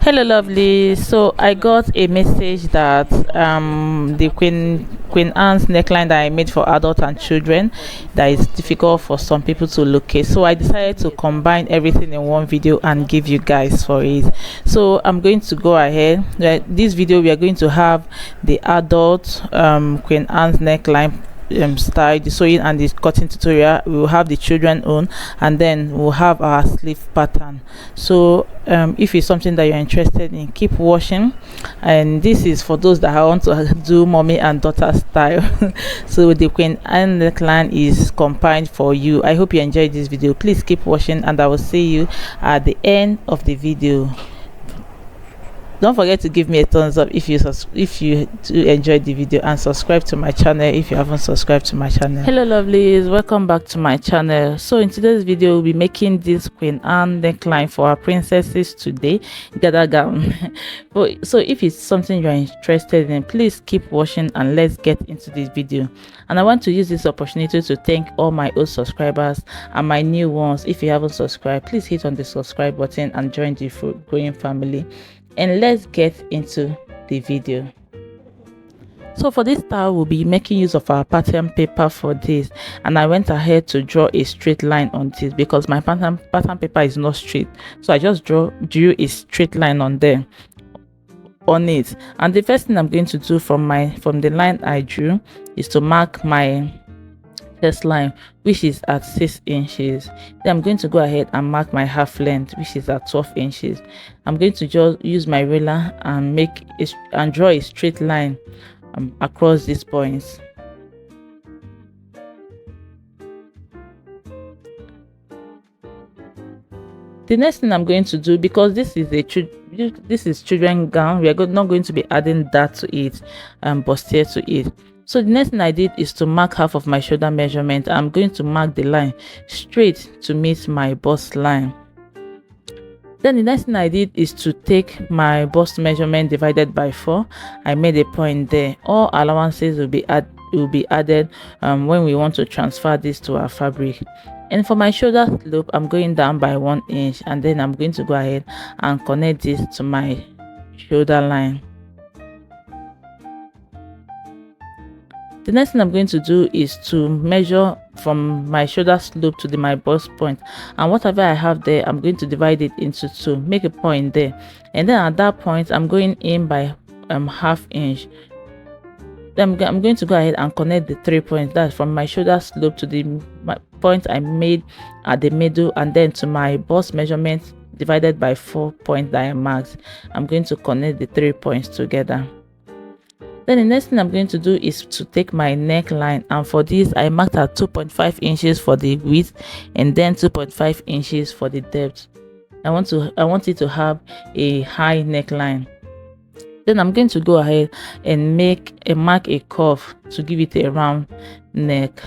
Hello, lovely. So I got a message that the Queen Anne's neckline that I made for adults and children that is difficult for some people to locate. So I decided to combine everything in one video and give you guys for it. So I'm going to go ahead. This video we are going to have the adult Queen Anne's neckline style, the sewing and the cutting tutorial. We will have the children own, and then we'll have our sleeve pattern. So if it's something that you're interested in, keep watching. And this is for those that want to do mommy and daughter style. So the Queen Anne neckline is combined for you. I hope you enjoyed this video. Please keep watching, and I will see you at the end of the video. Don't forget to give me a thumbs up if you do enjoy the video, and subscribe to my channel if you haven't subscribed to my channel. Hello, lovelies, welcome back to my channel. So in today's video we'll be making this Queen Anne neckline for our princesses today, gather gown. So if it's something you're interested in, please keep watching and let's get into this video. And I want to use this opportunity to thank all my old subscribers and my new ones. If you haven't subscribed, please hit on the subscribe button and join the growing family. And let's get into the video. So for this style, we'll be making use of our pattern paper for this, and I went ahead to draw a straight line on this because my pattern paper is not straight. So I just drew a straight line on there on it. And the first thing I'm going to do from the line I drew is to mark my chest line, which is at 6 inches. Then I'm going to go ahead and mark my half length, which is at 12 inches. I'm going to just use my ruler and draw a straight line across these points. The next thing I'm going to do, because this is children gown, we are not going to be adding that to it, bustier to it. So the next thing I did is to mark half of my shoulder measurement. I'm going to mark the line straight to meet my bust line. Then the next thing I did is to take my bust measurement divided by 4. I made a point there. All allowances will be added when we want to transfer this to our fabric. And for my shoulder slope, I'm going down by 1 inch, and then I'm going to go ahead and connect this to my shoulder line. The next thing I'm going to do is to measure from my shoulder slope to my bust point, and whatever I have there, I'm going to divide it into 2, make a point there, and then at that point I'm going in by ½ inch. Then I'm going to go ahead and connect the 3 points, that's from my shoulder slope to the point I made at the middle, and then to my bust measurement divided by 4 point that I marked. I'm going to connect the 3 points together. Then the next thing I'm going to do is to take my neckline, and for this I marked at 2.5 inches for the width and then 2.5 inches for the depth. I want it to have a high neckline. Then I'm going to go ahead and mark a curve to give it a round neck.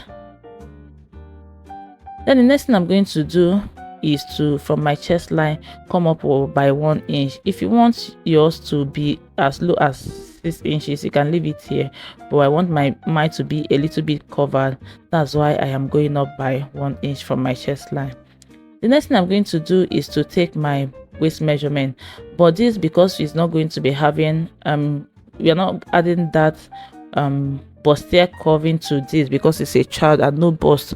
Then the next thing I'm going to do is to, from my chest line, come up by 1 inch. If you want yours to be as low as 6 inches, you can leave it here, but I want mine to be a little bit covered. That's why I am going up by 1 inch from my chest line. The next thing I'm going to do is to take my waist measurement, but this, because it's not going to be having we are not adding that bustier curving to this because it's a child and no bust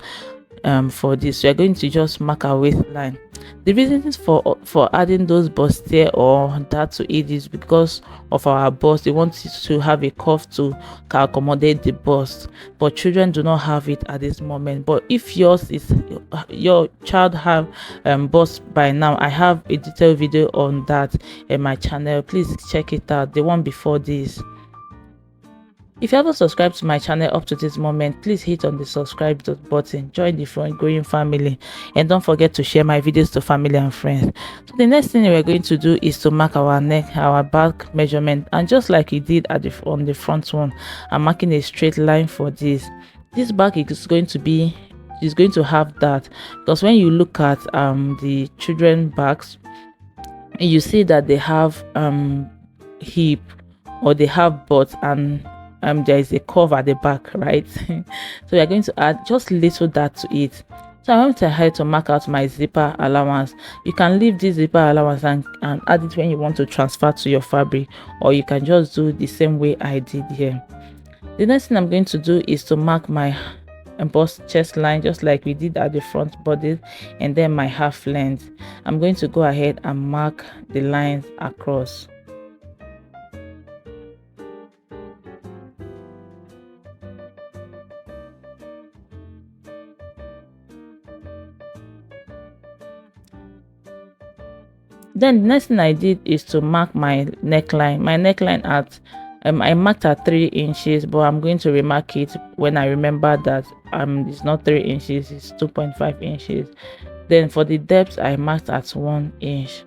for this. We are going to just mark our waistline. The reason for adding those bustier or that to it is because of our bust. They want it to have a curve to accommodate the bust, but children do not have it at this moment. But if your child have bust by now, I have a detailed video on that in my channel. Please check it out, the one before this. If you haven't subscribed to my channel up to this moment, please hit on the subscribe button, join the growing family, and don't forget to share my videos to family and friends. So the next thing we're going to do is to mark our back measurement, and just like we did on the front one, I'm marking a straight line for this. This back is going to have that, because when you look at the children backs, you see that they have hip, or they have butt, and there is a curve at the back, right? So we are going to add just little that to it. So So I went ahead to mark out my zipper allowance. You can leave this zipper allowance and add it when you want to transfer to your fabric, or you can just do the same way I did here. The next thing I'm going to do is to mark my embossed chest line, just like we did at the front body, and then my half length. I'm going to go ahead and mark the lines across. Then the next thing I did is to mark my neckline. My neckline at I marked at 3 inches, but I'm going to remark it when I remember that it's not 3 inches, it's 2.5 inches. Then for the depth, I marked at 1 inch.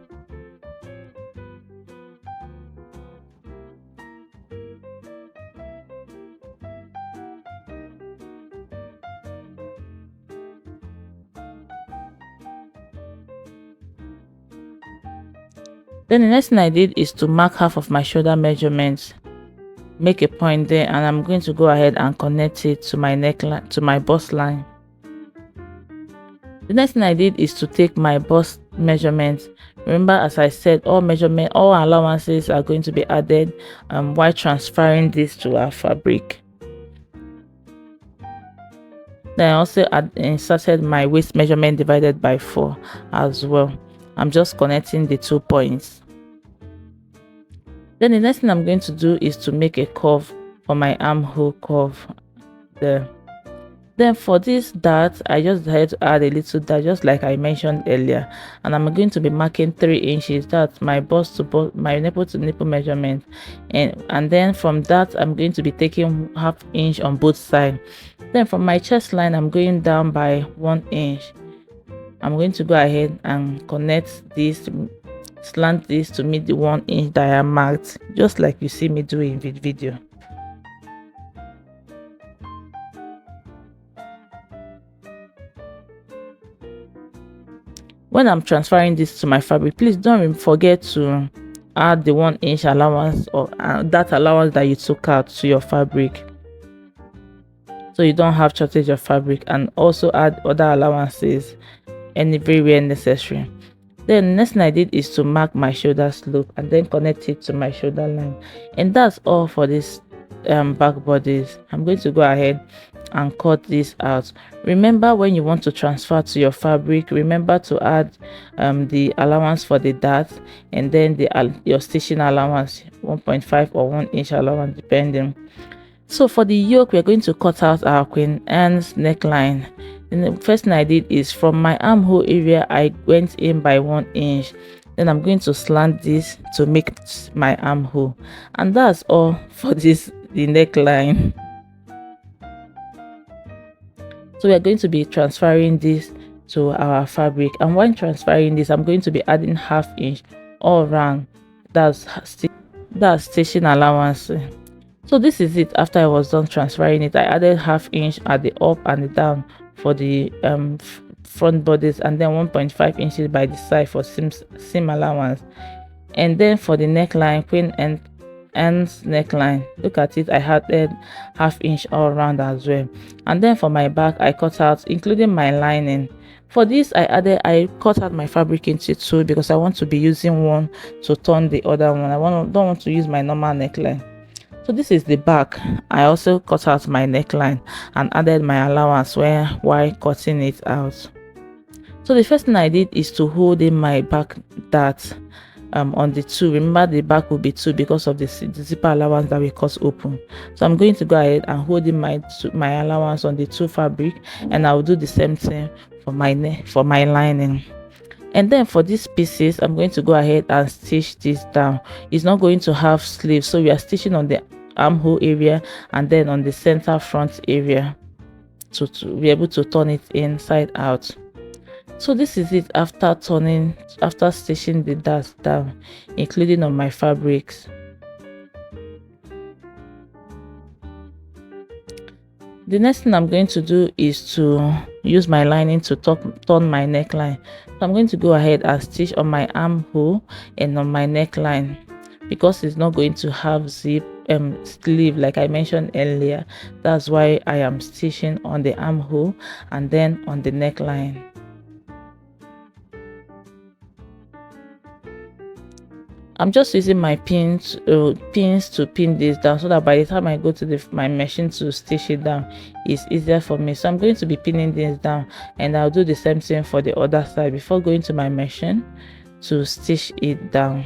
Then the next thing I did is to mark half of my shoulder measurements, make a point there, and I'm going to go ahead and connect it to my neckline, to my bust line. The next thing I did is to take my bust measurements. Remember, as I said, all allowances are going to be added while transferring this to our fabric. Then I also inserted my waist measurement divided by 4 as well. I'm just connecting the 2 points. Then the next thing I'm going to do is to make a curve for my armhole curve there. Then for this dart, I just had to add a little dart, just like I mentioned earlier, and I'm going to be marking 3 inches. That's my bust to bust, my nipple to nipple measurement, and then from that I'm going to be taking ½ inch on both sides. Then from my chest line, I'm going down by 1 inch. I'm going to go ahead and connect this, slant this to meet the 1 inch that I marked, just like you see me doing in the video. When I'm transferring this to my fabric, please don't forget to add the 1 inch allowance, or that allowance that you took out to your fabric, so you don't have shortage of fabric, and also add other allowances anywhere necessary. Then next thing I did is to mark my shoulder slope and then connect it to my shoulder line, and that's all for this back bodies. I'm going to go ahead and cut this out. Remember, when you want to transfer to your fabric, remember to add the allowance for the dart, and then your stitching allowance, 1.5 or 1 inch allowance depending. So for the yoke, we're going to cut out our Queen Anne's neckline. And the first thing I did is from my armhole area, I went in by 1 inch. Then I'm going to slant this to make my armhole, and that's all for the neckline. So we are going to be transferring this to our fabric, and when transferring this, I'm going to be adding ½ inch all around. That's stitching allowance. So this is it. After I was done transferring it, I added ½ inch at the up and the down for the front bodies, and then 1.5 inches by the side for seam allowance. And then for the neckline, Queen Anne's neckline, look at it, I added ½ inch all around as well. And then for my back, I cut out, including my lining. For this, I cut out my fabric into 2 because I want to be using one to turn the other one. Don't want to use my normal neckline. So this is the back. I also cut out my neckline and added my allowance while cutting it out. So the first thing I did is to hold in my back dart on the 2. Remember, the back will be 2 because of the zipper allowance that we cut open. So I'm going to go ahead and hold in my allowance on the 2 fabric, and I will do the same thing for my lining. And then for these pieces, I'm going to go ahead and stitch this down. It's not going to have sleeves, so we are stitching on the armhole area and then on the center front area to be able to turn it inside out. So this is it after stitching the darts down, including on my fabrics. The next thing I'm going to do is to use my lining to turn my neckline. So I'm going to go ahead and stitch on my armhole and on my neckline. Because it's not going to have zip, sleeve like I mentioned earlier. That's why I am stitching on the armhole and then on the neckline. I'm just using my pins to pin this down so that by the time I go to my machine to stitch it down, it's easier for me. So I'm going to be pinning this down, and I'll do the same thing for the other side before going to my machine to stitch it down.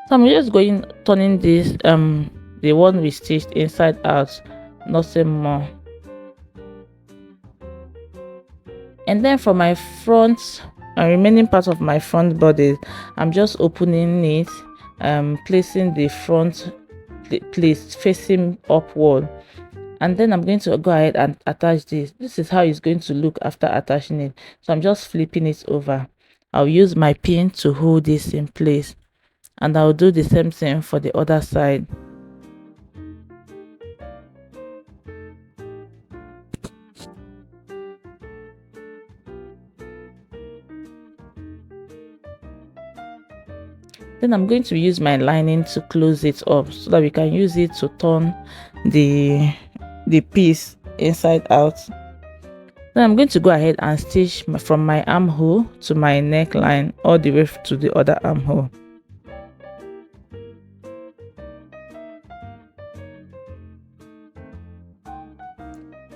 So I'm just turning this the one we stitched inside out, nothing more. And then for my front remaining part of my front body, I'm just opening it, placing the front place facing upward, and then I'm going to go ahead and attach this. This is how it's going to look after attaching it. So I'm just flipping it over. I'll use my pin to hold this in place, and I'll do the same thing for the other side. Then I'm going to use my lining to close it up so that we can use it to turn the piece inside out. Then I'm going to go ahead and stitch from my armhole to my neckline all the way to the other armhole.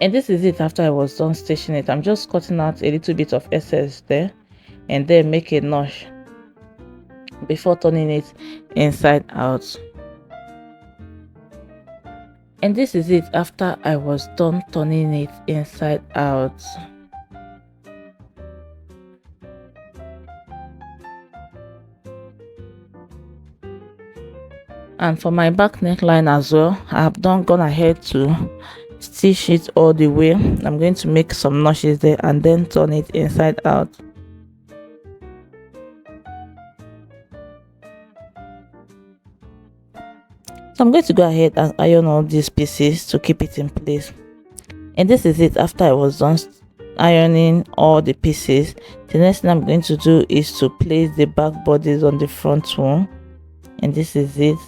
And this is it after I was done stitching it. I'm just cutting out a little bit of excess there and then make a notch before turning it inside out. And this is it after I was done turning it inside out. And for my back neckline as well, I have gone ahead to stitch it all the way. I'm going to make some notches there and then turn it inside out. So I'm going to go ahead and iron all these pieces to keep it in place. And this is it after I was done ironing all the pieces. The next thing I'm going to do is to place the back bodies on the front one, and this is it.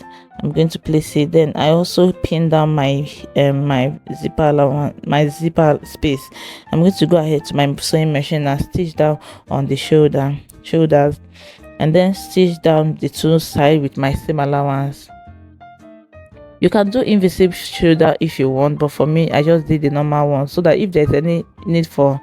I'm going to place it. Then I also pin down my zipper space. I'm going to go ahead to my sewing machine and stitch down on the shoulders, and then stitch down the two sides with my seam allowance. You can do invisible shoulder if you want, but for me I just did the normal one so that if there's any need for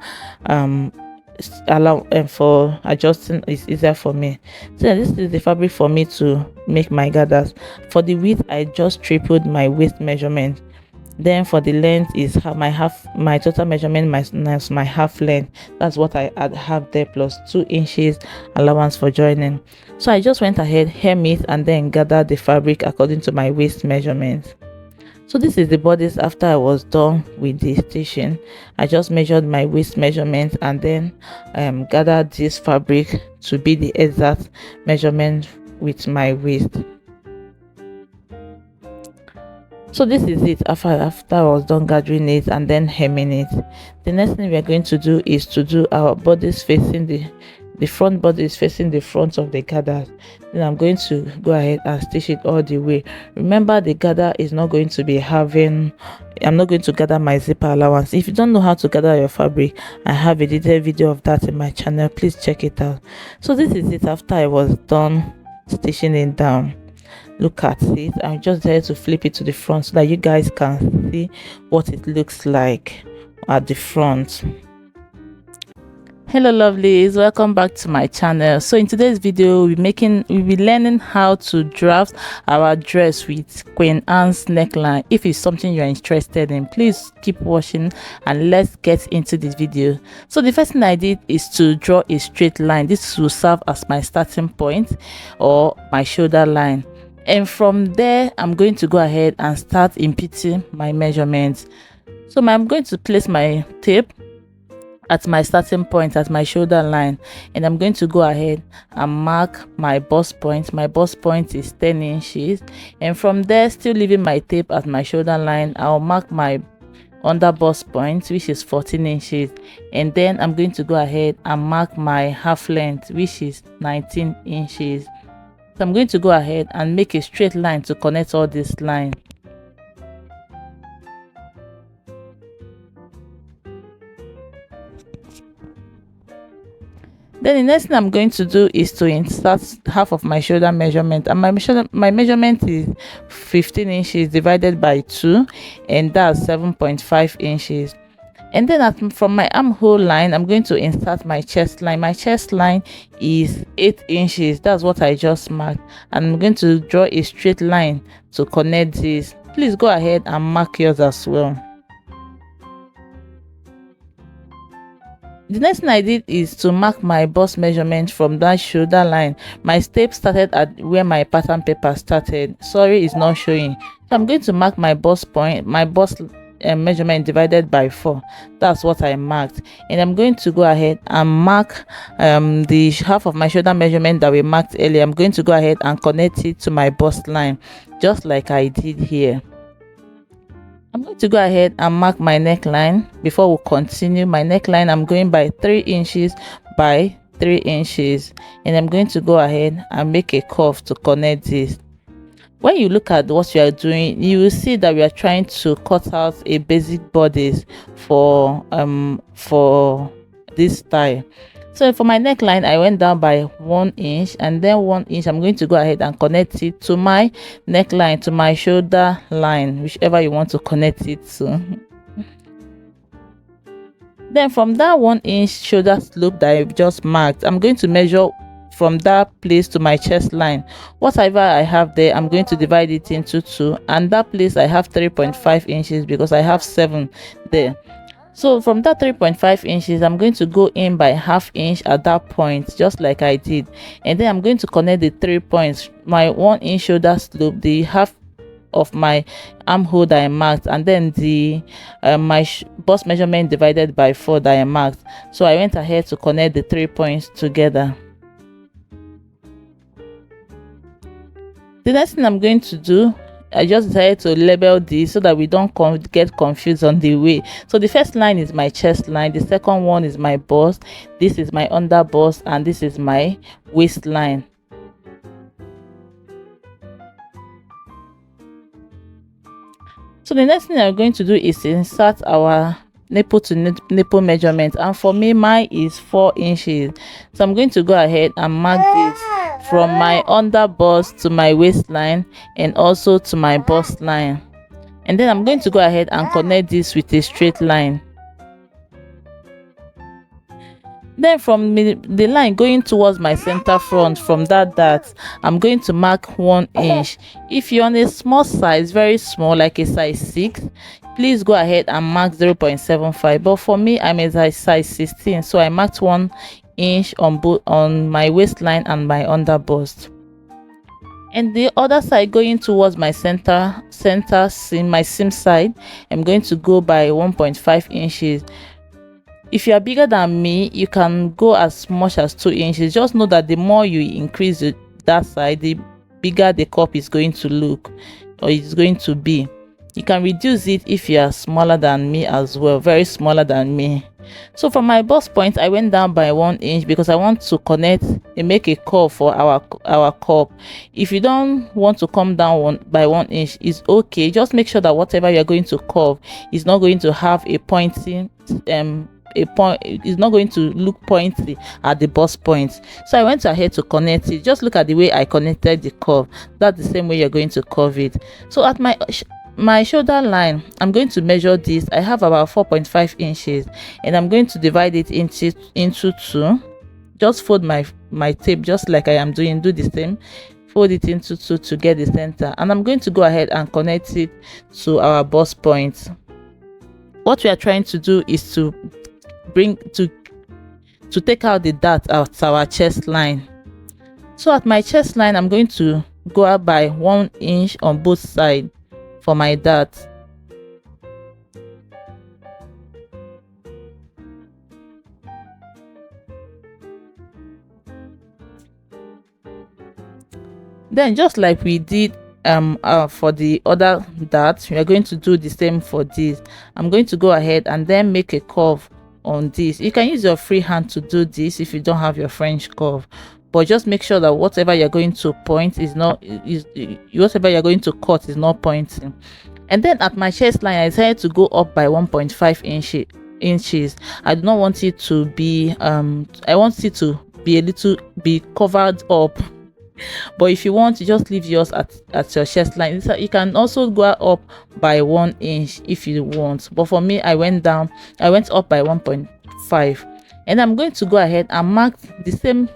for adjusting, it's easier for me. So this is the fabric for me to make my gathers. For the width, I just tripled my waist measurement. Then for the length is my total measurement minus my half length. That's what I have there, plus 2 inches allowance for joining. So I just went ahead, hem it, and then gathered the fabric according to my waist measurement. So this is the bodice after I was done with the stitching. I just measured my waist measurement and then gathered this fabric to be the exact measurement with my waist. So this is it after I was done gathering it and then hemming it. The next thing we are going to do is to do our bodice facing the front body is facing the front of the gather. Then I'm going to go ahead and stitch it all the way. Remember, the gather is not going to be I'm not going to gather my zipper allowance. If you don't know how to gather your fabric, I have a detailed video of that in my channel. Please check it out. So this is it after I was done stitching it down. Look at it. I'm just there to flip it to the front so that you guys can see what it looks like at the front. Hello lovelies, welcome back to my channel. So in today's video we'll be learning how to draft our dress with Queen Anne's neckline. If it's something you're interested in, please keep watching and let's get into this video. So the first thing I did is to draw a straight line. This will serve as my starting point or my shoulder line, and from there I'm going to go ahead and start inputting my measurements. So I'm going to place my tape at my starting point at my shoulder line, and I'm going to go ahead and mark my bust point. My bust point is 10 inches, and from there, still leaving my tape at my shoulder line, I'll mark my under bust point, which is 14 inches, and then I'm going to go ahead and mark my half length, which is 19 inches. So I'm going to go ahead and make a straight line to connect all this line. Then the next thing I'm going to do is to insert half of my shoulder measurement, and my measurement is 15 inches divided by 2, and that's 7.5 inches. And then from my armhole line, I'm going to insert my chest line. My chest line is 8 inches. That's what I just marked, and I'm going to draw a straight line to connect this. Please go ahead and mark yours as well. The next thing I did is to mark my bust measurement from that shoulder line. My tape started at where my pattern paper started. Sorry, it's not showing. So I'm going to mark my bust point, my bust measurement divided by 4. That's what I marked, and I'm going to go ahead and mark the half of my shoulder measurement that we marked earlier. I'm going to go ahead and connect it to my bust line, just like I did here. I'm going to go ahead and mark my neckline. Before we continue, my neckline, I'm going by 3 inches by 3 inches, and I'm going to go ahead and make a curve to connect this. When you look at what you are doing, you will see that we are trying to cut out a basic bodice for this style. So for my neckline, I went down by 1 inch, and then 1 inch I'm going to go ahead and connect it to my neckline, to my shoulder line, whichever you want to connect it to. Then from that 1 inch shoulder slope that I've just marked, I'm going to measure from that place to my chest line. Whatever I have there, I'm going to divide it into 2, and that place I have 3.5 inches because I have 7 there. So from that 3.5 inches, I'm going to go in by ½ inch at that point, just like I did, and then I'm going to connect the 3 points, my 1 inch shoulder slope, the half of my armhole that I marked, and then the my bust measurement divided by 4 that I marked. So I went ahead to connect the 3 points together. The next thing I'm going to do, I just decided to label this so that we don't get confused on the way. So the first line is my chest line, the second one is my bust, this is my under bust, and this is my waistline. So the next thing I'm going to do is to insert our nipple to nipple measurement, and for me mine is 4 inches. So I'm going to go ahead and mark this from my under bust to my waistline and also to my bust line, and then I'm going to go ahead and connect this with a straight line. Then from the line going towards my center front, from that dart, I'm going to mark 1 inch. If you're on a small size, very small, like a size 6, please go ahead and mark 0.75, but for me I'm a size 16, so I marked 1 inch on both on my waistline and my under bust. And the other side going towards my center seam, my seam side, I'm going to go by 1.5 inches. If you are bigger than me, you can go as much as 2 inches. Just know that the more you increase that side, the bigger the cup is going to look, or it's going to be. You can reduce it if you are smaller than me as well, very smaller than me. So from my bust point, I went down by 1 inch because I want to connect and make a curve for our cup. If you don't want to come down by 1 inch, it's okay. Just make sure that whatever you're going to curve is not going to have a pointing is not going to look pointy at the bust point. So I went ahead to connect it. Just look at the way I connected the curve. That's the same way you're going to curve it. So at my shoulder line, I'm going to measure this. I have about 4.5 inches, and I'm going to divide it into 2. Just fold my tape just like I am doing. Do the same, fold it into 2 to get the center, and I'm going to go ahead and connect it to our bust point. What we are trying to do is to take out the dart at our chest line. So at my chest line, I'm going to go up by 1 inch on both sides for my dart. Then just like we did for the other dart, we are going to do the same for this. I'm going to go ahead and then make a curve on this. You can use your free hand to do this if you don't have your French curve, but just make sure that whatever you're going to point is not whatever you're going to cut is not pointing. And then at my chest line, I decided to go up by 1.5 inches. I do not want it to be I want it to be a little be covered up, but if you want to just leave yours at your chest line. You can also go up by 1 inch if you want, but for me I went up by 1.5. And I'm going to go ahead and mark the same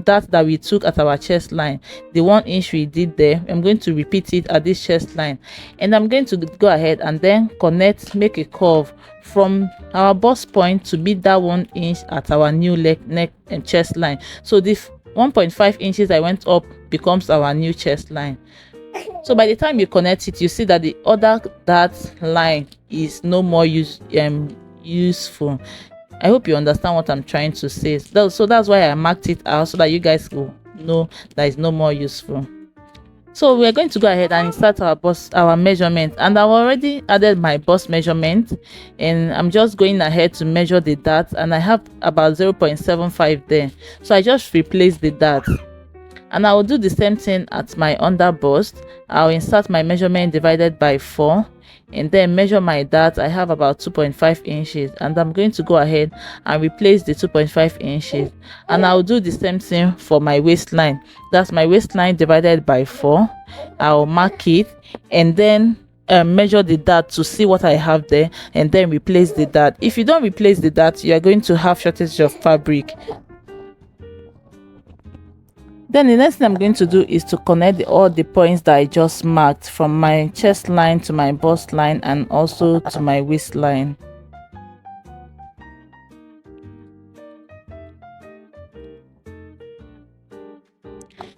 dart that we took at our chest line, the 1 inch we did there. I'm going to repeat it at this chest line, and I'm going to go ahead and then make a curve from our bust point to be that 1 inch at our new neck and chest line. So the 1.5 inches I went up becomes our new chest line. So by the time you connect it, you see that the other dart line is no more useful. I hope you understand what I'm trying to say. So that's why I marked it out, so that you guys will know that it's no more useful. So we're going to go ahead and start our measurement, and I've already added my bust measurement, and I'm just going ahead to measure the dart, and I have about 0.75 there. So I just replace the dart, and I will do the same thing at my under bust. I'll insert my measurement divided by 4, and then measure my dart. I have about 2.5 inches, and I'm going to go ahead and replace the 2.5 inches, and I'll do the same thing for my waistline. That's my waistline divided by 4. I'll mark it and then measure the dart to see what I have there, and then replace the dart. If you don't replace the dart, you are going to have shortage of fabric. Then the next thing I'm going to do is to connect all the points that I just marked, from my chest line to my bust line and also to my waistline.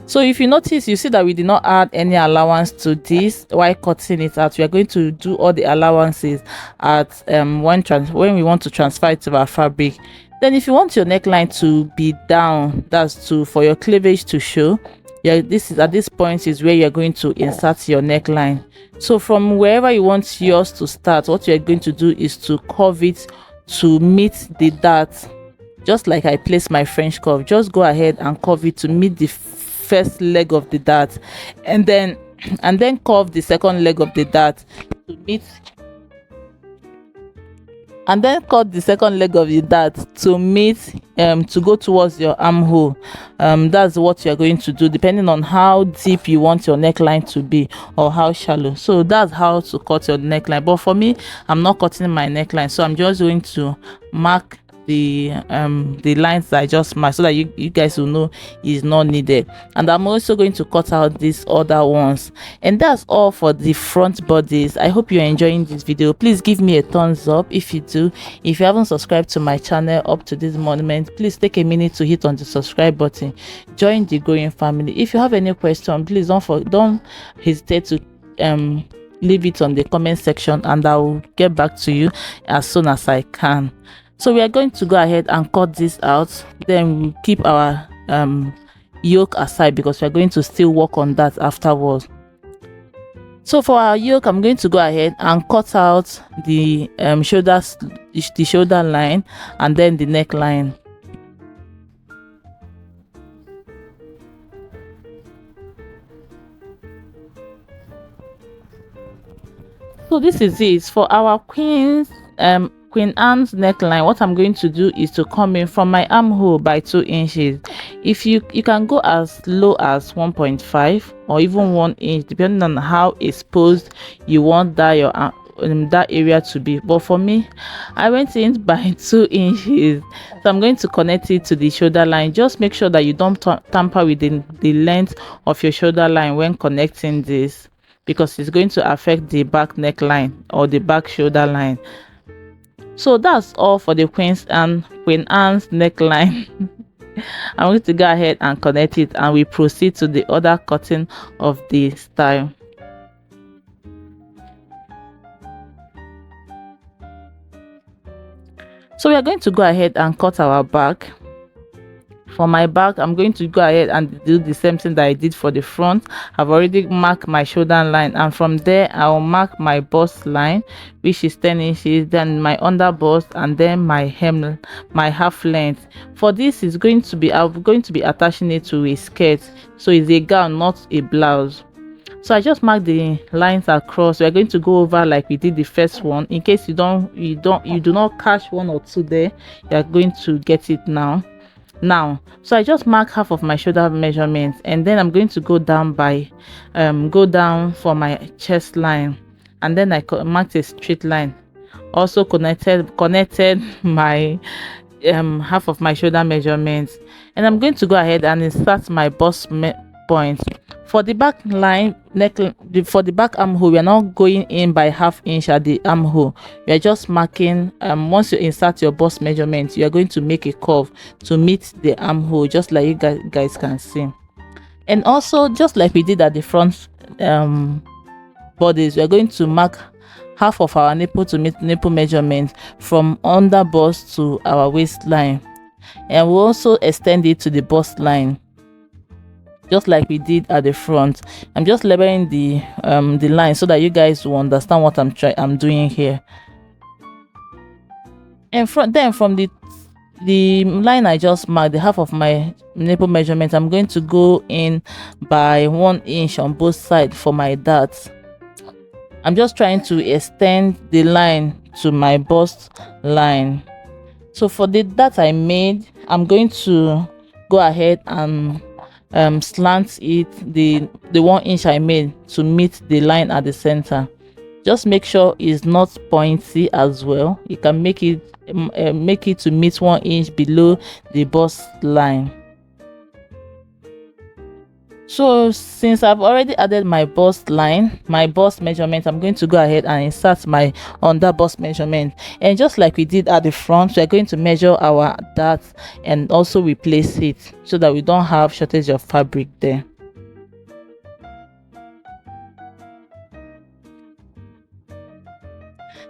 So if you notice, you see that we did not add any allowance to this while cutting it out. We are going to do all the allowances at when we want to transfer it to our fabric. Then if you want your neckline to be down, that's for your cleavage to show, at this point is where you're going to insert your neckline. So from wherever you want yours to start, what you're going to do is to curve it to meet the dart. Just like I placed my French curve, just go ahead and curve it to meet the first leg of the dart, and then curve the second leg of the dart to meet, and then cut the second leg of the dart to meet to go towards your armhole. That's what you're going to do, depending on how deep you want your neckline to be or how shallow. So that's how to cut your neckline. But for me, I'm not cutting my neckline, so I'm just going to mark the lines that I just marked, so that you guys will know is not needed. And I'm also going to cut out these other ones. And that's all for the front bodies. I hope you're enjoying this video. Please give me a thumbs up if you do. If you haven't subscribed to my channel up to this moment, please take a minute to hit on the subscribe button. Join the growing family. If you have any question, please don't hesitate to leave it on the comment section, and I will get back to you as soon as I can. So we are going to go ahead and cut this out. Then we'll keep our yoke aside, because we're going to still work on that afterwards. So for our yoke, I'm going to go ahead and cut out the shoulder line and then the neckline. So this is it for our Queen Anne's neckline. What I'm going to do is to come in from my armhole by 2 inches. If you can go as low as 1.5 or even 1 inch, depending on how exposed you want that area to be. But for me, I went in by 2 inches, so I'm going to connect it to the shoulder line. Just make sure that you don't tamper with the length of your shoulder line when connecting this, because it's going to affect the back neckline or the back shoulder line. So that's all for the Queen Anne's neckline. I'm going to go ahead and connect it, and we proceed to the other cutting of the style. So we are going to go ahead and cut our back. For my back, I'm going to go ahead and do the same thing that I did for the front. I've already marked my shoulder line, and from there I'll mark my bust line, which is 10 inches, then my under bust, and then my hem, my half length. For this is going to be, I'm going to be attaching it to a skirt, so it's a gown, not a blouse. So I just mark the lines across. We're going to go over like we did the first one. In case you do not catch one or two there, you're going to get it now. So I just mark half of my shoulder measurement, and then I'm going to go down for my chest line, and then I marked a straight line. Also connected my half of my shoulder measurement, and I'm going to go ahead and insert my bust point. For the back line for the back armhole, we are not going in by half inch at the armhole. We are just marking, once you insert your bust measurement, you are going to make a curve to meet the armhole, just like you guys can see. And also, just like we did at the front bodies, we are going to mark half of our nipple to meet nipple measurement from under bust to our waistline, and we'll also extend it to the bust line, just like we did at the front. I'm just labeling the line so that you guys will understand what I'm doing here. And from the line I just marked, the half of my nipple measurement, I'm going to go in by 1 inch on both sides for my darts. I'm just trying to extend the line to my bust line. So for the dart I made, I'm going to go ahead and slant it, the 1 inch I made, to meet the line at the center. Just make sure it's not pointy as well. You can make it to meet 1 inch below the bust line. So since I've already added my bust line, my bust measurement, I'm going to go ahead and insert my under bust measurement. And just like we did at the front, we're going to measure our dart and also replace it so that we don't have shortage of fabric there.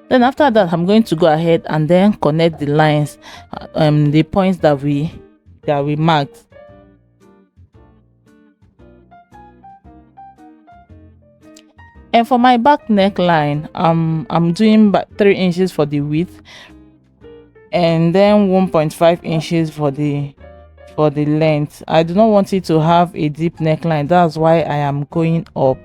Then after that, I'm going to go ahead and then connect the lines, the points that we marked. And for my back neckline, I'm doing 3 inches for the width, and then 1.5 inches for the length. I do not want it to have a deep neckline. That's why I am going up.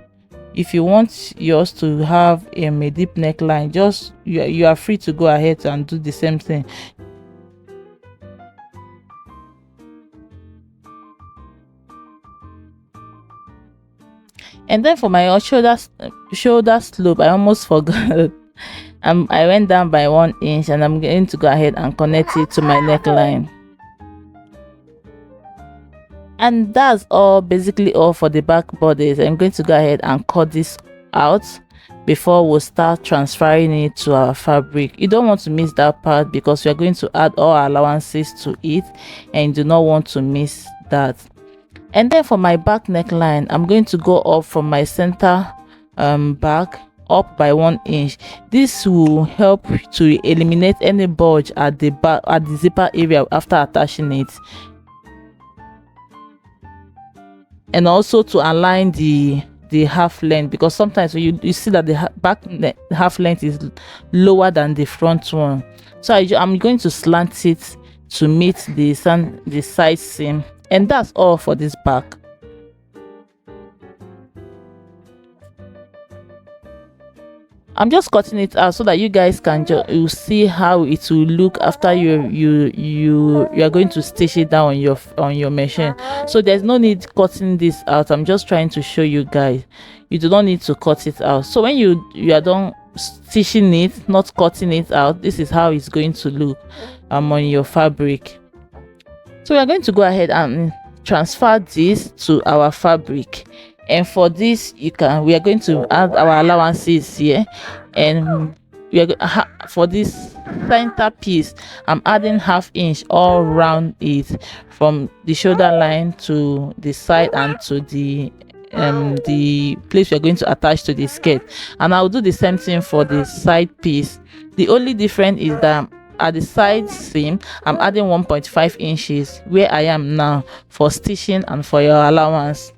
If you want yours to have a deep neckline, just you are free to go ahead and do the same thing. And then for my shoulder slope, I almost forgot. I went down by 1 inch, and I'm going to go ahead and connect it to my neckline. And that's basically all for the back bodies. I'm going to go ahead and cut this out before we'll start transferring it to our fabric. You don't want to miss that part because we are going to add all our allowances to it, and you do not want to miss that. And then for my back neckline, I'm going to go up from my center back up by 1 inch. This will help to eliminate any bulge at the back, at the zipper area, after attaching it, and also to align the half length, because sometimes you see that the back half length is lower than the front one. So I'm going to slant it to meet the side seam. And that's all for this back. I'm just cutting it out so that you guys can you see how it will look after you are going to stitch it down on your machine. So there's no need cutting this out. I'm just trying to show you guys. You do not need to cut it out. So when you are done stitching it, not cutting it out, this is how it's going to look on your fabric. So we are going to go ahead and transfer this to our fabric, and for this we are going to add our allowances here, and for this center piece, I'm adding ½ inch all around it, from the shoulder line to the side and to the place we are going to attach to the skirt. And I'll do the same thing for the side piece. The only difference is that at the side seam, I'm adding 1.5 inches where I am now for stitching and for your allowance.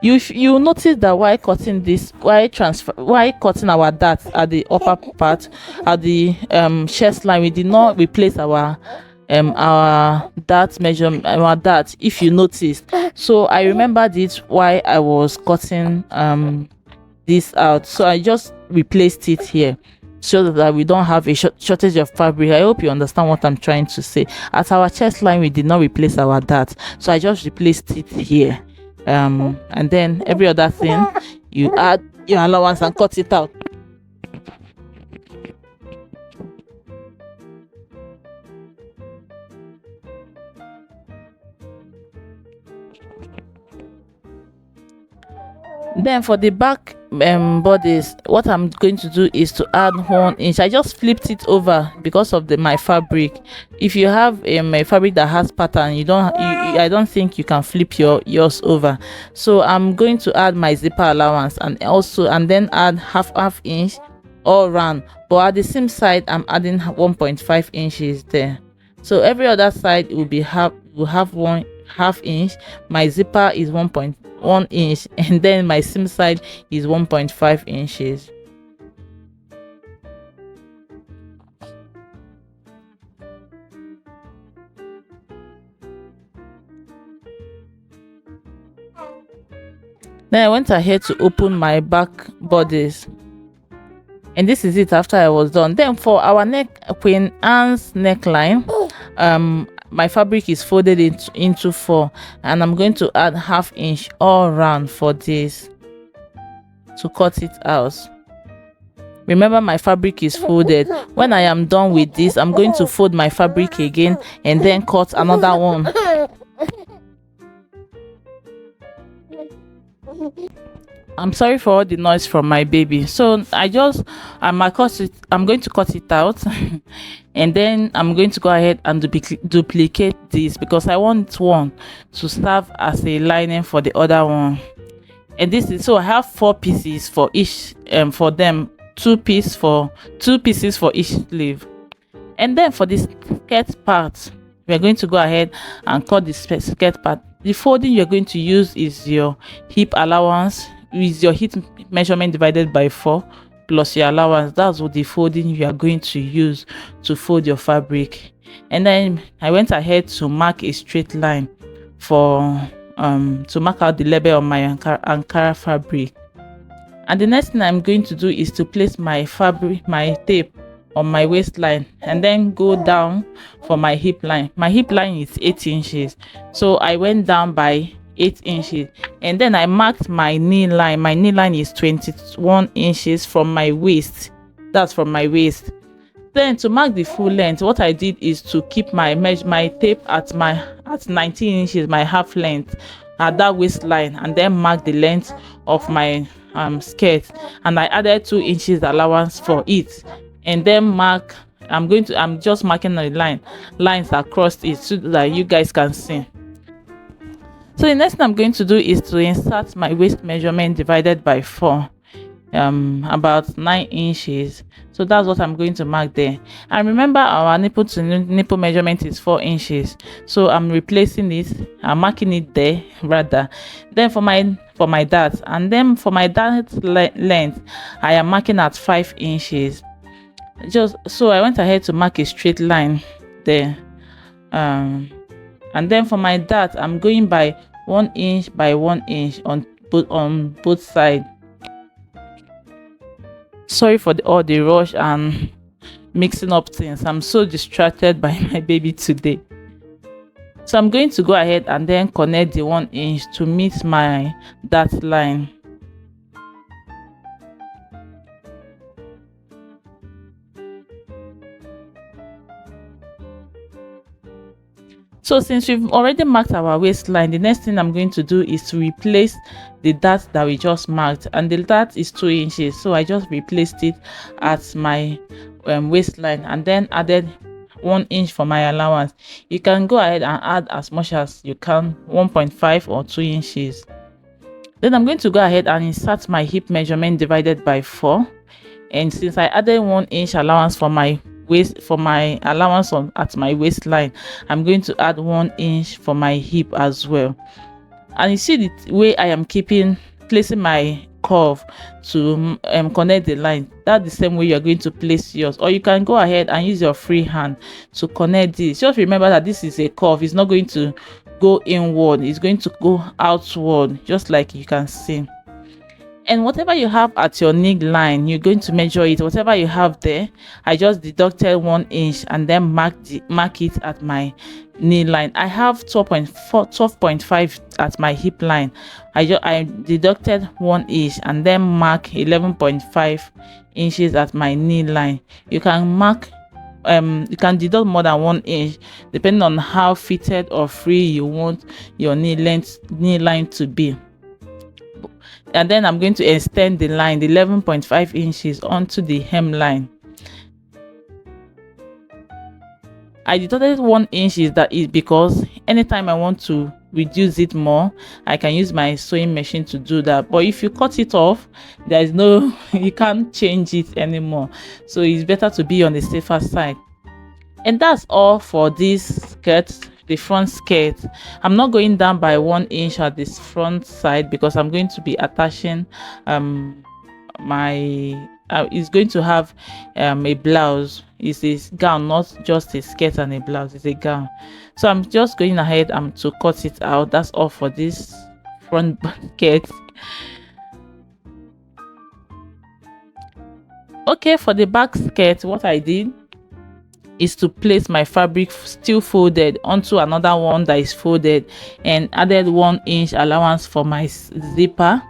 You notice that while cutting this, while cutting our dart at the upper part, at the chest line, we did not replace our dart measurement, our dart, if you noticed. So I remembered it while I was cutting this out, so I just replaced it here so that we don't have a shortage of fabric. I hope you understand what I'm trying to say. At our chest line, we did not replace our dart, so I just replaced it here. And then every other thing, you add your allowance and cut it out. Then for the back bodies, what I'm going to do is to add 1 inch. I just flipped it over because of my fabric. If you have a fabric that has pattern, I don't think you can flip yours over. So I'm going to add my zipper allowance and then add half inch all round, but at the seam side I'm adding 1.5 inches there. So every other side will have 1/2 inch. My zipper is 1.1 inch, and then my seam side is 1.5 inches. Then I went ahead to open my back bodies, and this is it after I was done. Then for our Queen Anne's neckline, my fabric is folded into 4, and I'm going to add 1/2 inch all round for this to cut it out. Remember, my fabric is folded. When I am done with this, I'm going to fold my fabric again and then cut another one. I'm sorry for all the noise from my baby. So I'm going to cut it out and then I'm going to go ahead and duplicate this, because I want one to serve as a lining for the other one. And this is, so I have 4 pieces for each, for them, 2 pieces for each sleeve. And then for this skirt part, we're going to go ahead and cut the skirt part. The folding you're going to use is your hip allowance, with your hip measurement divided by 4 plus your allowance. That's what the folding you are going to use to fold your fabric. And then I went ahead to mark a straight line for to mark out the label of my Ankara fabric. And the next thing I'm going to do is to place my tape on my waistline and then go down for my hip line. My hip line is 8 inches, so I went down by 8 inches, and then I marked my knee line. My knee line is 21 inches from my waist. That's from my waist. Then to mark the full length, what I did is to keep my tape at 19 inches, my half length at that waistline, and then mark the length of my skirt, and I added 2 inches allowance for it. And then I'm just marking the lines across it so that you guys can see. So the next thing I'm going to do is to insert my waist measurement divided by 4, about 9 inches. So that's what I'm going to mark there. And remember, our nipple to nipple measurement is 4 inches, so I'm replacing it, I'm marking it there rather. Then for my dart, and then for my dart length, I am marking at 5 inches. Just so I went ahead to mark a straight line there, and then for my dart, I'm going by 1 inch by 1 inch on both sides. Sorry for all the rush and mixing up things. I'm so distracted by my baby today. So I'm going to go ahead and then connect the 1 inch to meet my dart line. So since we've already marked our waistline, the next thing I'm going to do is to replace the dart that we just marked, and the dart is 2 inches, so I just replaced it at my waistline and then added 1 inch for my allowance. You can go ahead and add as much as you can, 1.5 or 2 inches. Then I'm going to go ahead and insert my hip measurement divided by 4, and since I added 1 inch allowance for my waist, for my allowance on at my waistline. I'm going to add 1 inch for my hip as well. And you see the way I am placing my curve to connect the line. That's the same way you're going to place yours, or you can go ahead and use your free hand to connect this. Just remember that this is a curve. It's not going to go inward, it's going to go outward, just like you can see. And whatever you have at your neckline, you're going to measure it. Whatever you have there, I just deducted 1 inch and then mark it at my knee line. I have 12.5 at my hip line. I deducted 1 inch and then mark 11.5 inches at my knee line. You can mark you can deduct more than 1 inch depending on how fitted or free you want your knee line to be. And then I'm going to extend the line, the 11.5 inches, onto the hemline. I deducted 1 inch because anytime I want to reduce it more, I can use my sewing machine to do that. But if you cut it off, there is no you can't change it anymore, so it's better to be on the safer side. And that's all for this skirt, the front skirt. I'm not going down by 1 inch at this front side because I'm going to be attaching it's going to have a blouse. It's a gown, not just a skirt and a blouse, it's a gown. So I'm just going ahead to cut it out. That's all for this front skirt. Okay, for the back skirt, what I did is to place my fabric still folded onto another one that is folded, and added 1 inch allowance for my zipper.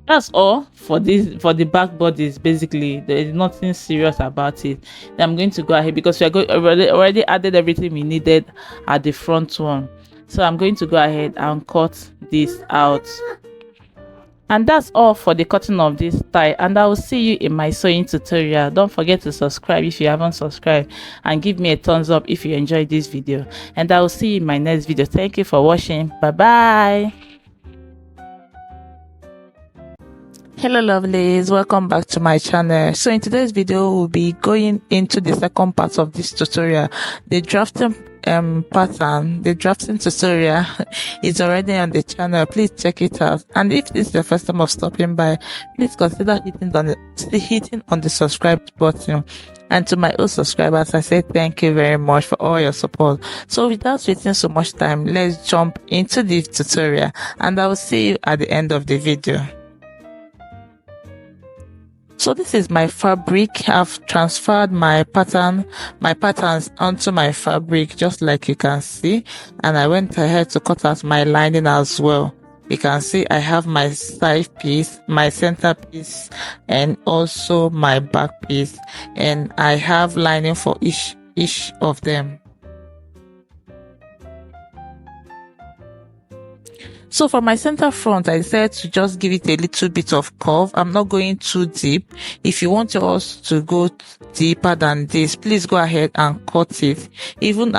That's all for this, for the back bodies. Basically, there is nothing serious about it. Then I'm going to go ahead because we are already added everything we needed at the front one. So I'm going to go ahead and cut this out. And that's all for the cutting of this tie, and I will see you in my sewing tutorial. Don't forget to subscribe if you haven't subscribed, and give me a thumbs up if you enjoyed this video, and I will see you in my next video. Thank you for watching. Bye bye. Hello lovelies, welcome back to my channel. So in today's video we'll be going into the second part of this tutorial. The drafting pattern, the drafting tutorial is already on the channel. Please check it out, and if this is the first time of stopping by, please consider hitting on the subscribe button. And to my old subscribers, I say thank you very much for all your support. So without wasting so much time, let's jump into the tutorial, and I will see you at the end of the video. So this is my fabric. I've transferred my patterns onto my fabric, just like you can see, and I went ahead to cut out my lining as well. You can see I have my side piece, my center piece, and also my back piece, and I have lining for each of them. So for my center front, I decided to just give it a little bit of curve. I'm not going too deep. If you want yours to go deeper than this, please go ahead and cut it. Even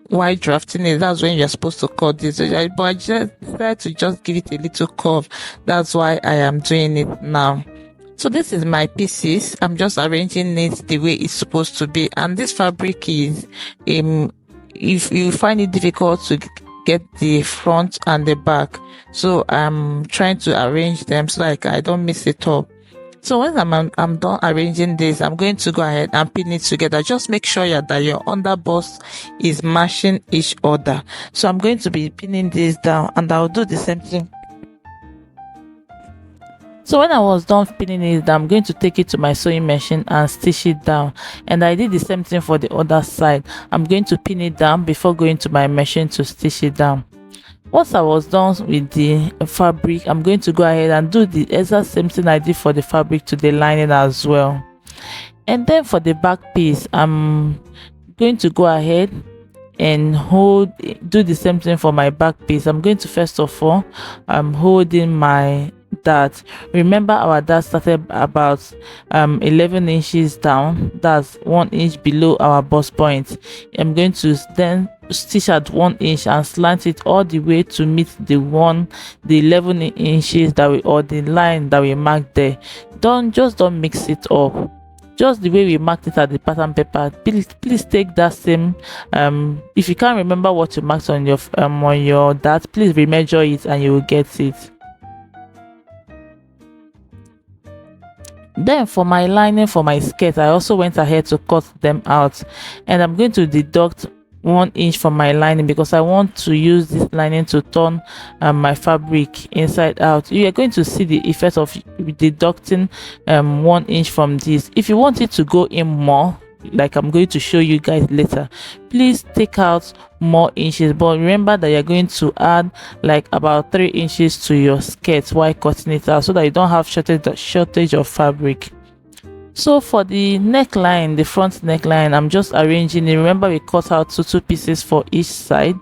while drafting it, that's when you're supposed to cut this. But I just decided to just give it a little curve. That's why I am doing it now. So this is my pieces. I'm just arranging it the way it's supposed to be. And this fabric is, if you find it difficult to get the front and the back, so I'm trying to arrange them so like I don't mix it up. So when I'm done arranging this, I'm going to go ahead and pin it together. Just make sure that your underbust is matching each other. So I'm going to be pinning this down, and I'll do the same thing. So when I was done pinning it down, I'm going to take it to my sewing machine and stitch it down. And I did the same thing for the other side. I'm going to pin it down before going to my machine to stitch it down. Once I was done with the fabric, I'm going to go ahead and do the exact same thing I did for the fabric to the lining as well. And then for the back piece, I'm going to go ahead and do the same thing for my back piece. I'm going to first of all, I'm holding my dart. Remember our dart started about 11 inches down. That's 1 inch below our bust point. I'm going to then stitch at 1 inch and slant it all the way to meet the 11 inches that or the line that we marked there. Don't mix it up. just the way we marked it at the pattern paper. Please take that same, if you can't remember what you marked on your that, please remeasure it and you will get it. Then for my lining for my skirt, I also went ahead to cut them out, and I'm going to deduct 1 inch from my lining because I want to use this lining to turn my fabric inside out. You are going to see the effect of deducting 1 inch from this. If you want it to go in more, like I'm going to show you guys later, please take out more inches, but remember that you're going to add like about 3 inches to your skirt while cutting it out so that you don't have shortage of fabric. So for the neckline, the front neckline, I'm just arranging it. Remember we cut out two pieces for each side,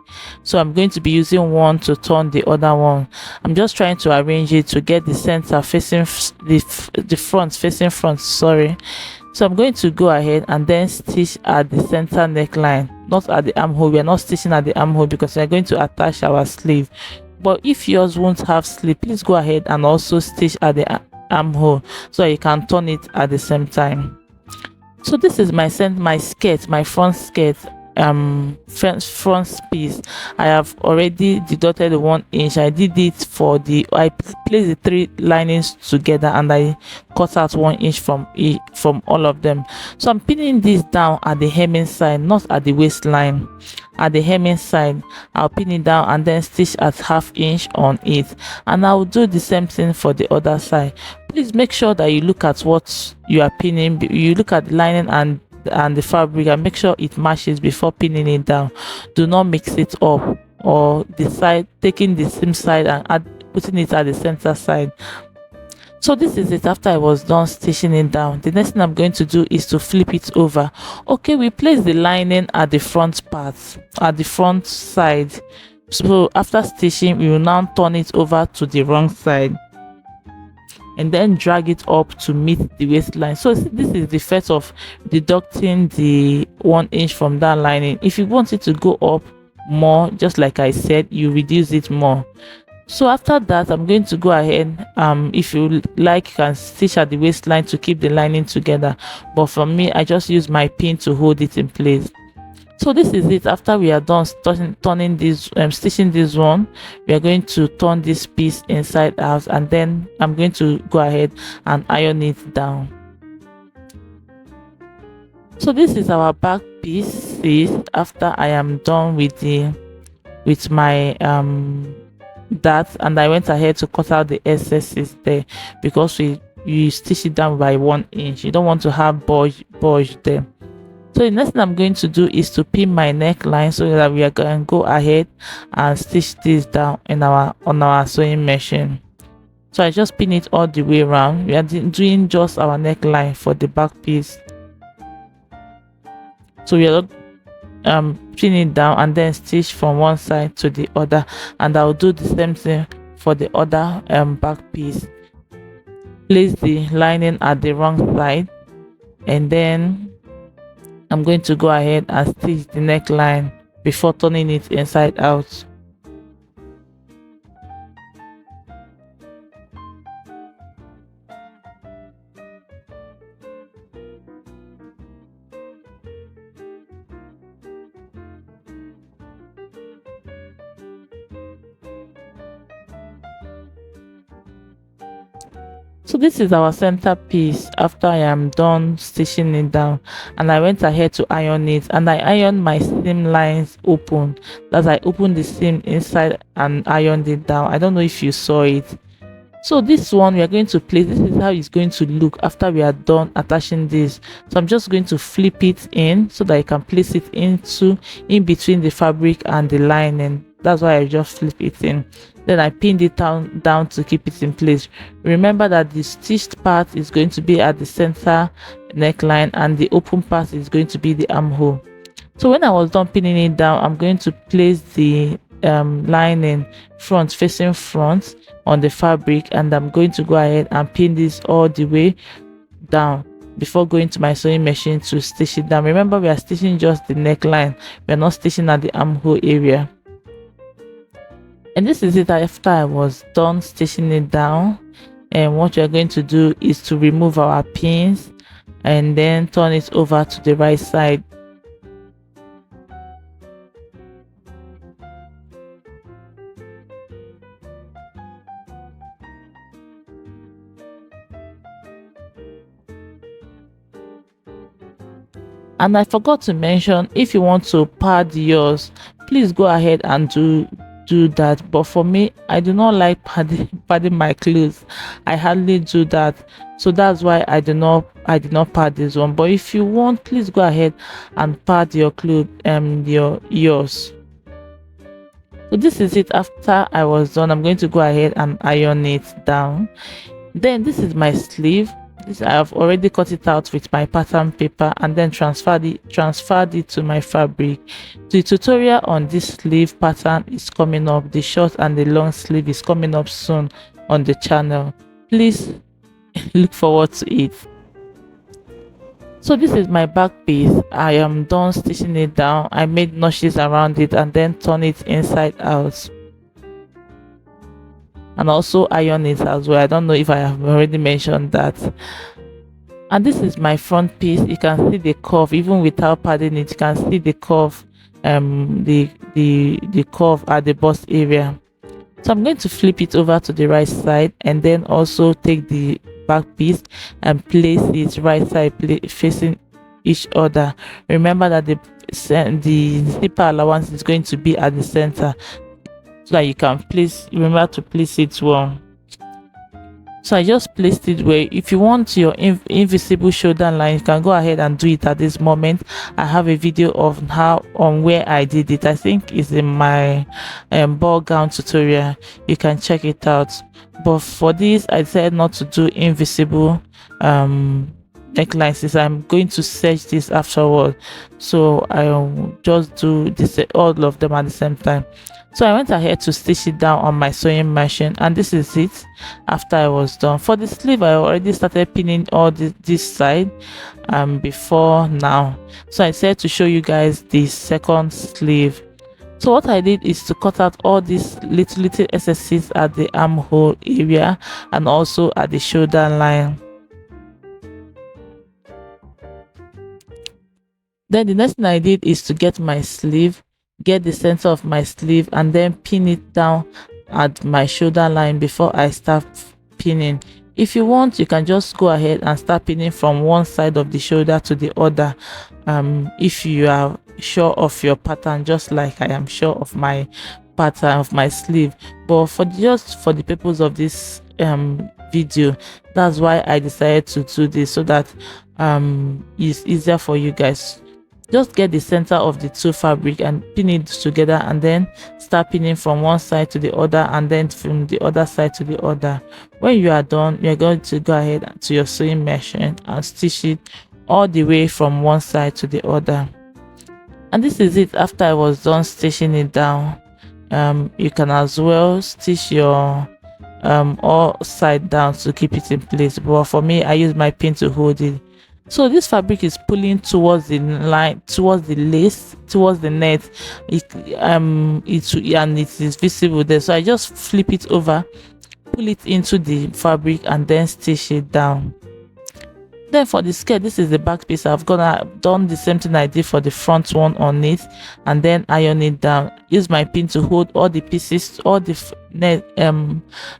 so I'm going to be using one to turn the other one. I'm just trying to arrange it to get the center facing the front facing front, sorry. So I'm going to go ahead and then stitch at the center neckline, not at the armhole. We are not stitching at the armhole because we are going to attach our sleeve. But if yours won't have sleeve, please go ahead and also stitch at the armhole so you can turn it at the same time. So this is my skirt, my front skirt, front piece. I have already deducted 1 inch. I did it for I placed the 3 linings together and I cut out 1 inch from all of them. So I'm pinning this down at the hemming side, not at the waistline. At the hemming side, I'll pin it down and then stitch at 1/2 inch on it, and I'll do the same thing for the other side. Please make sure that you look at what you are pinning. You look at the lining and the fabric and make sure it matches before pinning it down. Do not mix it up or decide taking the seam side and putting it at the center side. So this is it after I was done stitching it down. The next thing I'm going to do is to flip it over. Okay, we place the lining at the front part, at the front side. So after stitching, we will now turn it over to the wrong side and then drag it up to meet the waistline. So this is the effect of deducting the 1 inch from that lining. If you want it to go up more, just like I said, you reduce it more. So after that, I'm going to go ahead, if you like, you can stitch at the waistline to keep the lining together, but for me, I just use my pin to hold it in place. So this is it. After we are done turning this, stitching this one, we are going to turn this piece inside out, and then I'm going to go ahead and iron it down. So this is our back piece after I am done with my that, and I went ahead to cut out the excesses there because you stitch it down by 1 inch. You don't want to have bulge there. So the next thing I'm going to do is to pin my neckline so that we are going to go ahead and stitch this down on our sewing machine. So I just pin it all the way around. We are doing just our neckline for the back piece. So we are pin it down and then stitch from one side to the other, and I'll do the same thing for the other back piece. Place the lining at the wrong side, and then I'm going to go ahead and stitch the neckline before turning it inside out. So this is our center piece after I am done stitching it down, and I went ahead to iron it, and I ironed my seam lines open. That's I opened the seam inside and ironed it down. I don't know if you saw it. So this one we are going to place. This is how it's going to look after we are done attaching this. So I'm just going to flip it in so that I can place it in between the fabric and the lining. That's why I just flip it in. Then I pinned it down to keep it in place. Remember that the stitched part is going to be at the center neckline and the open part is going to be the armhole. So when I was done pinning it down, I'm going to place the lining front facing front on the fabric, and I'm going to go ahead and pin this all the way down before going to my sewing machine to stitch it down. Remember, we are stitching just the neckline. We're not stitching at the armhole area. And this is it after I was done stitching it down. And what we are going to do is to remove our pins and then turn it over to the right side. And I forgot to mention, if you want to pad yours, please go ahead and do that. But for me, I do not like padding my clothes. I hardly do that, so that's why I did not pad this one. But if you want, please go ahead and pad your clothes, yours. So this is it. After I was done, I'm going to go ahead and iron it down. Then this is my sleeve. This I have already cut it out with my pattern paper and then transferred it to my fabric. The tutorial on this sleeve pattern is coming up. The short and the long sleeve is coming up soon on the channel. Please look forward to it. So this is my back piece. I am done stitching it down. I made notches around it and then turn it inside out, and also iron it as well. I don't know if I have already mentioned that. And this is my front piece. You can see the curve even without padding it. You can see the curve, the curve at the bust area. So I'm going to flip it over to the right side and then also take the back piece and place it right side facing each other. Remember that the zipper allowance is going to be at the center, so that you can remember to place it well. So I just placed it where, if you want your invisible shoulder line, you can go ahead and do it at this moment. I have a video of where I did it. I think it's in my ball gown tutorial. You can check it out. But for this, I decided not to do invisible neckline, since I'm going to search this afterward. So I'll just do this, all of them at the same time. So I went ahead to stitch it down on my sewing machine, and this is it after I was done. For the sleeve, I already started pinning all this side before now. So I said to show you guys the second sleeve. So what I did is to cut out all these little excesses at the armhole area and also at the shoulder line. Then the next thing I did is to get my sleeve, get the center of my sleeve, and then pin it down at my shoulder line before I start pinning. If you want, you can just go ahead and start pinning from one side of the shoulder to the other, if you are sure of your pattern, just like I am sure of my pattern of my sleeve. But just for the purpose of this video, that's why I decided to do this, so that it's easier for you guys. Just get the center of the two fabric and pin it together, and then start pinning from one side to the other, and then from the other side to the other. When you are done, you're going to go ahead to your sewing machine and stitch it all the way from one side to the other. And this is it after I was done stitching it down. You can as well stitch your all side down to keep it in place, but for me, I use my pin to hold it. So this fabric is pulling towards the line, towards the lace, towards the net. And it is visible there. So I just flip it over, pull it into the fabric, and then stitch it down. Then for the skirt, this is the back piece. I've done the same thing I did for the front one on it, and then iron it down. Use my pin to hold all the pieces, all the net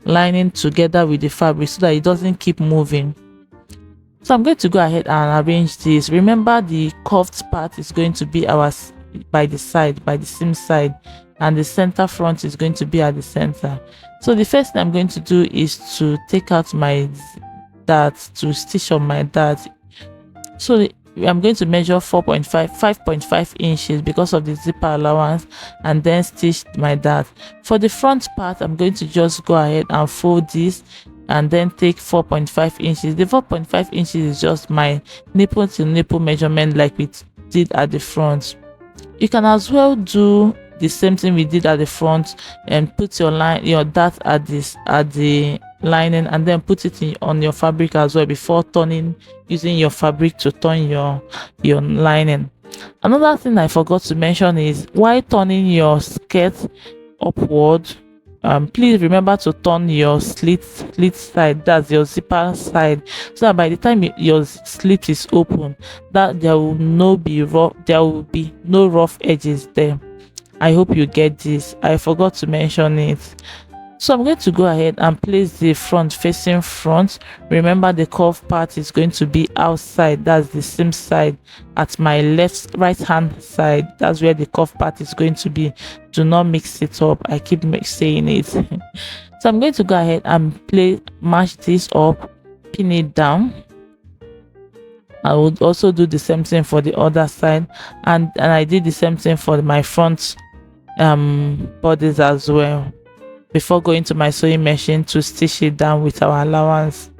lining together with the fabric, so that it doesn't keep moving. So I'm going to go ahead and arrange this. Remember, the curved part is going to be ours by the side, by the seam side, and the center front is going to be at the center. So the first thing I'm going to do is to take out my dart, to stitch on my dart. So I'm going to measure 5.5 inches because of the zipper allowance, and then stitch my dart. For the front part, I'm going to just go ahead and fold this and then take 4.5 inches. The 4.5 inches is just my nipple to nipple measurement, like we did at the front. You can as well do the same thing we did at the front and put your dart at the lining, and then put it on your fabric as well before using your fabric to turn your lining. Another thing I forgot to mention is, while turning your skirt upward, please remember to turn your slit side, that's your zipper side, so that by the time your slit is open, that there will be no rough edges there. I hope you get this. I forgot to mention it. So I'm going to go ahead and place the front facing front. Remember, the curve part is going to be outside, that's the seam side. At my right hand side, that's where the curve part is going to be. Do not mix it up, I keep saying it. So I'm going to go ahead and match this up, pin it down. I would also do the same thing for the other side, and I did the same thing for my front bodies as well, before going to my sewing machine to stitch it down with our allowance.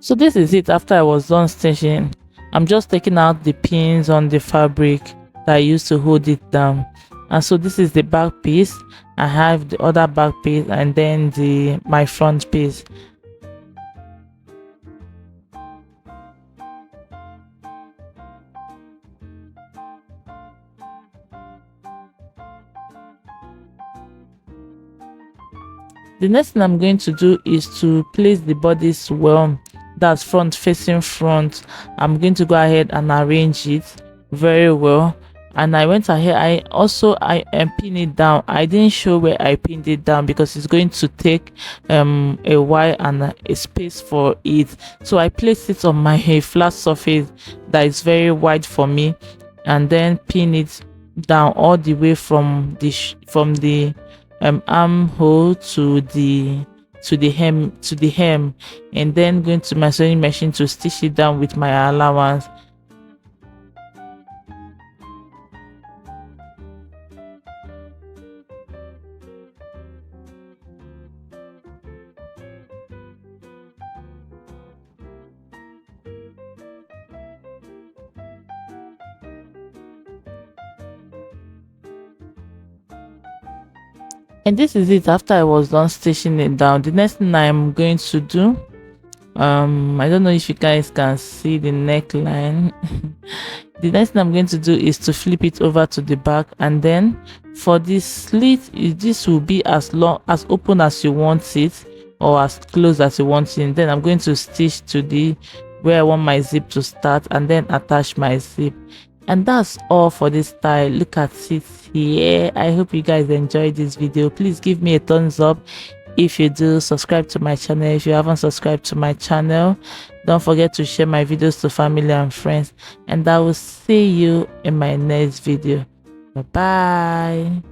So this is it after I was done stitching. I'm just taking out the pins on the fabric that I used to hold it down. And so this is the back piece. I have the other back piece, and then my front piece. The next thing I'm going to do is to place the bodice well, that's front facing front. I'm going to go ahead and arrange it very well, and I went ahead, I pin it down. I didn't show where I pinned it down because it's going to take a while and a space for it, so I placed it on my flat surface that is very wide for me, and then pin it down all the way from the armhole to the hem, and then going to my sewing machine to stitch it down with my allowance. And this is it after I was done stitching it down. The next thing I'm going to do, I don't know if you guys can see the neckline. The next thing I'm going to do is to flip it over to the back, and then for this slit, this will be as open as you want it, or as close as you want it. And then I'm going to stitch to where I want my zip to start, and then attach my zip. And that's all for this style. Look at it here. I hope you guys enjoyed this video. Please give me a thumbs up if you do. Subscribe to my channel if you haven't subscribed to my channel. Don't forget to share my videos to family and friends, and I will see you in my next video. Bye bye.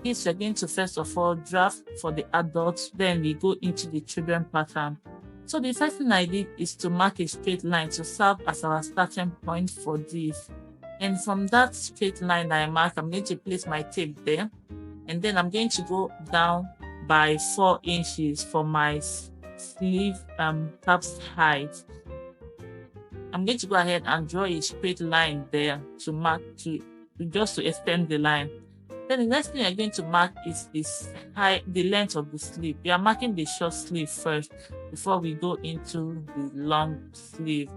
We're going to first of all draft for the adults, then we go into the children pattern. So the first thing I did is to mark a straight line to serve as our starting point for this. And from that straight line that I mark, I'm going to place my tape there, and then I'm going to go down by 4 inches for my sleeve cap's height. I'm going to go ahead and draw a straight line there to mark just to extend the line. Then the next thing I'm going to mark is the length of the sleeve. We are marking the short sleeve first before we go into the long sleeve.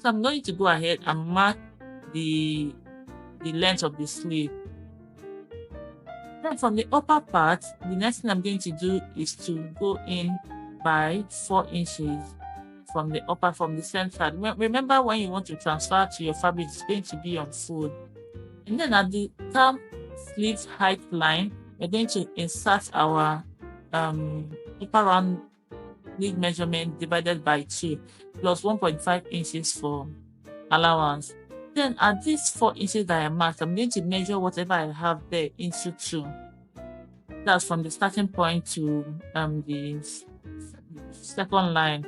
So I'm going to go ahead and mark the length of the sleeve. Then from the upper part, the next thing I'm going to do is to go in by 4 inches from the center. Remember, when you want to transfer to your fabric, it's going to be on fold. And then at the top sleeve height line, we're going to insert our upper round sleeve measurement divided by 2 plus 1.5 inches for allowance. Then at these 4 inches that I marked, I'm going to measure whatever I have there into 2. That's from the starting point to the second line.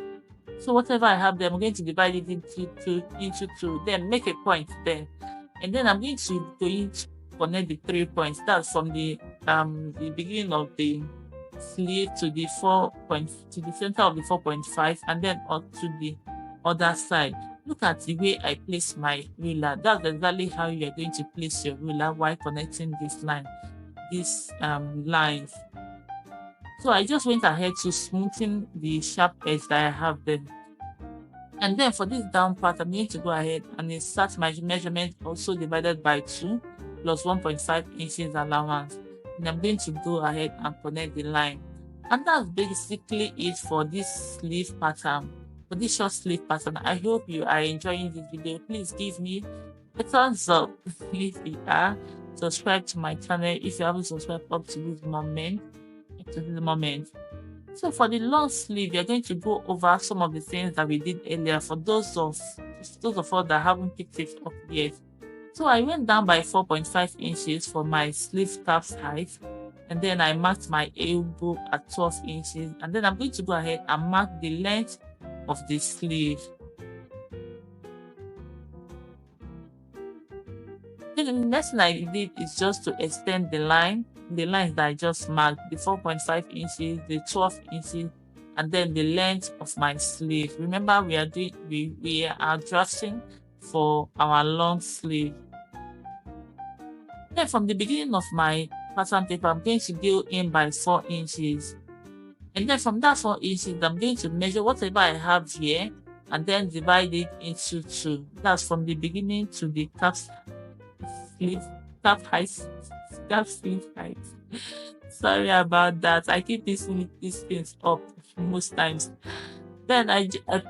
So whatever I have there, I'm going to divide it into 2, then make a point there. And then I'm going to connect the 3 points. That's from the beginning of the sleeve to the to the center of the 4.5, and then up to the other side. Look at the way I place my ruler. That's exactly how you are going to place your ruler while connecting this line, these lines. So I just went ahead to smoothen the sharp edge that I have there. And then for this down part, I'm going to go ahead and insert my measurement also divided by 2 plus 1.5 inches allowance. And I'm going to go ahead and connect the line. And that's basically it for this sleeve pattern, for this short sleeve pattern. I hope you are enjoying this video. Please give me a thumbs up if you are. Subscribe to my channel if you haven't subscribed up to this moment. So for the long sleeve, you're going to go over some of the things that we did earlier for those of us that haven't picked it up yet. So I went down by 4.5 inches for my sleeve taps height, and then I marked my elbow at 12 inches, and then I'm going to go ahead and mark the length of the sleeve. Then the next thing I did is just to extend the lines that I just marked, the 4.5 inches, the 12 inches, and then the length of my sleeve. Remember, we are drafting for our long sleeve. Then from the beginning of my pattern paper, I'm going to go in by 4 inches. And then from that 4 inches, I'm going to measure whatever I have here and then divide it into 2. That's from the beginning to the sleeve height. Sorry about that. I keep mixing these things up most times. Then I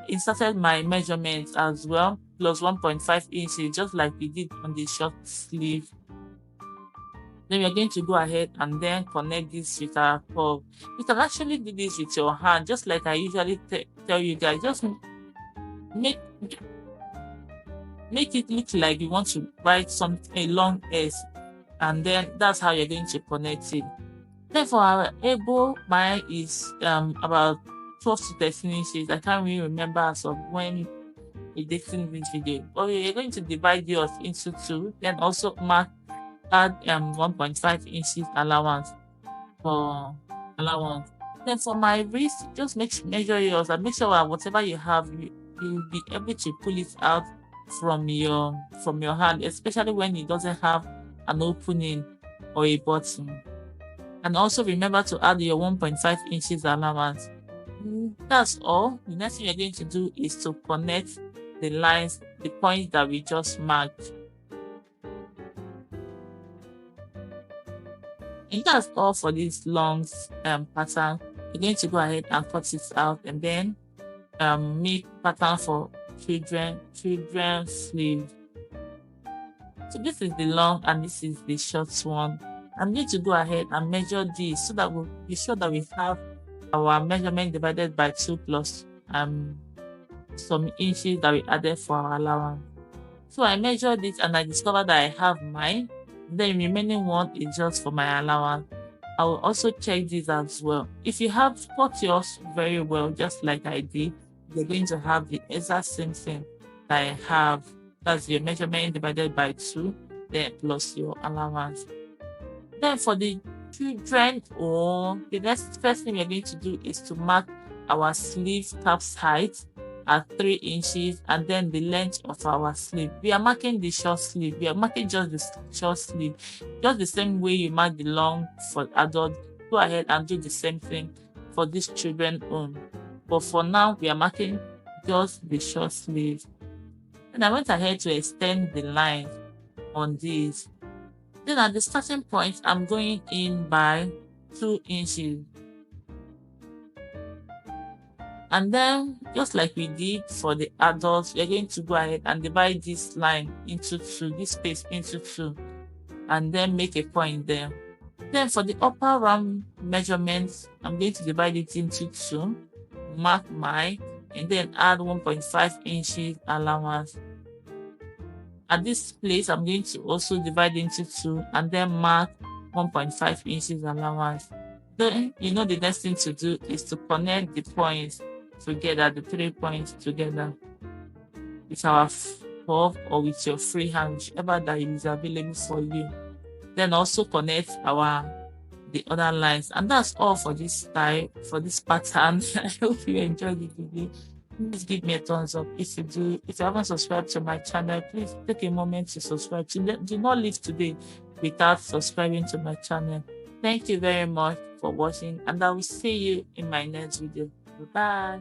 inserted my measurements as well, plus 1.5 inches, just like we did on the short sleeve. Then we're going to go ahead and then connect this with our curve. You can actually do this with your hand, just like I usually tell you guys. Just make it look like you want to write a long S, and then that's how you're going to connect it. Then for our elbow, mine is about 12 to 13 inches. I can't really remember as of when editing this video. Okay, you're going to divide yours into 2, then also add 1.5 inches allowance for allowance. Then for my wrist, just measure yours and make sure that whatever you have, you'll be able to pull it out from your hand, especially when it doesn't have an opening or a button. And also remember to add your 1.5 inches allowance. That's all. The next thing you're going to do is to connect the lines, the points that we just marked. And that's all for this long pattern. You're going to go ahead and cut it out and then make pattern for children's sleeve. So this is the long and this is the short one. I'm going to go ahead and measure this so that we'll be sure that we have our measurement divided by 2 plus some inches that we added for our allowance. So I measured it and I discovered that I have mine. The remaining one is just for my allowance. I will also check this as well. If you have cut yours very well, just like I did, you're going to have the exact same thing that I have. That's your measurement divided by 2, then plus your allowance. Then for the children, the first thing we're going to do is to mark our sleeve taps height at 3 inches and then the length of our sleeve. We are marking the short sleeve. We are marking just the short sleeve. Just the same way you mark the long for adults. Go ahead and do the same thing for this children own. But for now, we are marking just the short sleeve. And I went ahead to extend the line on these. Then at the starting point, I'm going in by 2 inches. And then, just like we did for the adults, we're going to go ahead and divide this line into 2, this space into 2, and then make a point there. Then for the upper round measurements, I'm going to divide it into 2, mark mine, and then add 1.5 inches allowance. At this place, I'm going to also divide into two and then mark 1.5 inches allowance. Then, the next thing to do is to connect the points together, the 3 points together with our fork or with your free hand, whichever that is available for you. Then also connect the other lines, and that's all for this style, for this pattern. I hope you enjoyed the video. Please give me a thumbs up if you do. If you haven't subscribed to my channel, please take a moment to subscribe. Do not leave today without subscribing to my channel. Thank you very much for watching, and I will see you in my next video. Bye.